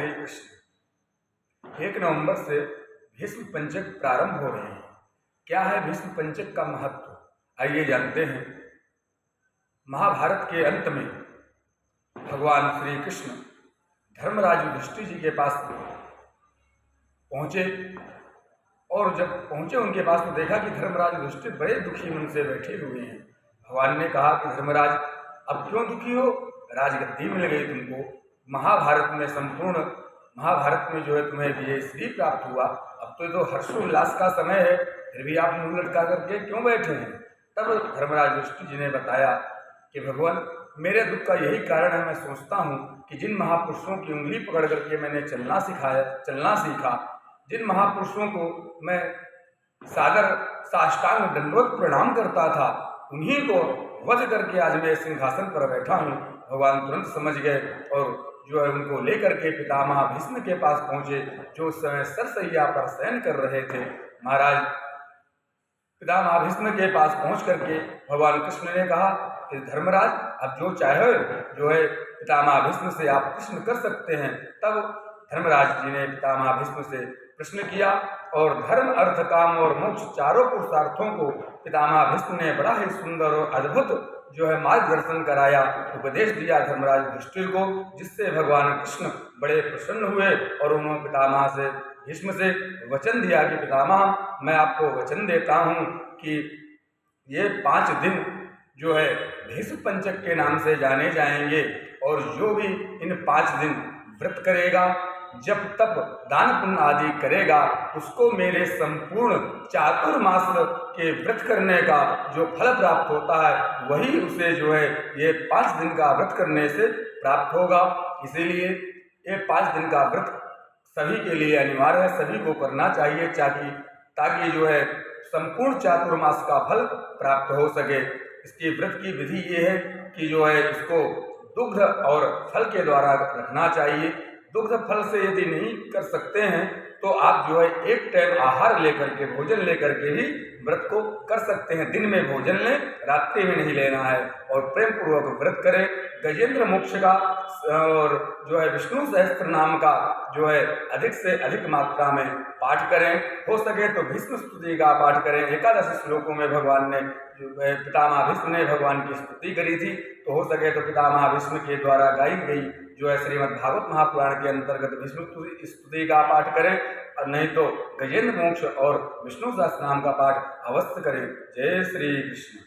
श्री कृष्ण। 1 नवंबर से भीष्म पंचक प्रारंभ हो रहे हैं। क्या है भीष्म पंचक का महत्व, आइए जानते हैं। महाभारत के अंत में भगवान श्री कृष्ण धर्मराज युधिष्ठिर जी के पास पहुंचे और जब पहुंचे उनके पास तो देखा कि धर्मराज युधिष्ठिर बड़े दुखी मन से बैठे हुए हैं। भगवान ने कहा कि धर्मराज अब क्यों दुखी हो, राजगद्दी मिल गई तुमको, महाभारत में संपूर्ण महाभारत में जो है तुम्हें विजय श्री प्राप्त हुआ, अब तो हर्षोल्लास का समय है, फिर भी आप मुंह लटका करके क्यों बैठे हैं। तब धर्मराज युधिष्ठिर जी ने बताया कि भगवान मेरे दुख का यही कारण है, मैं सोचता हूँ कि जिन महापुरुषों की उंगली पकड़ करके मैंने चलना सीखा, जिन महापुरुषों को मैं सादर साष्टांग दंडवत प्रणाम करता था, उन्हीं को वध करके आज मैं सिंहासन पर बैठा हूँ। भगवान तुरंत समझ गए और जो है उनको लेकर के पितामह भीष्म के पास पहुंचे, जो उस समय सरसैया पर शयन कर रहे थे। महाराज पितामह भीष्म के पास पहुंच करके भगवान कृष्ण ने कहा कि धर्मराज अब जो चाहे जो है पितामह भीष्म से आप प्रश्न कर सकते हैं। तब धर्मराज जी ने पितामह भीष्म से प्रश्न किया और धर्म अर्थ काम और मोक्ष चारों पुरुषार्थों को पितामह भीष्म ने बड़ा ही सुंदर और अद्भुत जो है मार्गदर्शन कराया, उपदेश दिया धर्मराज युधिष्ठिर को, जिससे भगवान कृष्ण बड़े प्रसन्न हुए और उन्होंने पितामह से भीष्म से वचन दिया कि पितामह मैं आपको वचन देता हूँ कि ये 5 दिन जो है भीष्म पंचक के नाम से जाने जाएंगे और जो भी इन 5 दिन व्रत करेगा, जब तप दान पुण्य आदि करेगा, उसको मेरे संपूर्ण चातुर्मास के व्रत करने का जो फल प्राप्त होता है वही उसे जो है ये 5 दिन का व्रत करने से प्राप्त होगा। इसीलिए ये 5 दिन का व्रत सभी के लिए अनिवार्य है, सभी को करना चाहिए ताकि जो है संपूर्ण चातुर्मास का फल प्राप्त हो सके। इसकी व्रत की विधि ये है कि जो है इसको दुग्ध और फल के द्वारा रखना चाहिए। दुग्ध फल से यदि नहीं कर सकते हैं तो आप जो है एक टाइम आहार लेकर के भोजन लेकर के ही व्रत को कर सकते हैं। दिन में भोजन लें, रात्रि में नहीं लेना है और प्रेम पूर्वक व्रत करें। गजेंद्र मोक्ष का और जो है विष्णु सहस्त्र नाम का जो है अधिक से अधिक मात्रा में पाठ करें। हो सके तो भीष्म स्तुति का पाठ करें। 11 श्लोकों में भगवान ने पितामह भीष्म ने भगवान की स्तुति करी थी, तो हो सके तो पितामह भीष्म के द्वारा गाई गई जो है श्रीमद् भागवत महापुराण के अंतर्गत भीष्म स्तुति का पाठ करें, और नहीं तो गजेंद्र मोक्ष और विष्णु सहस्त्र नाम का पाठ अवश्य करें। जय श्री कृष्ण।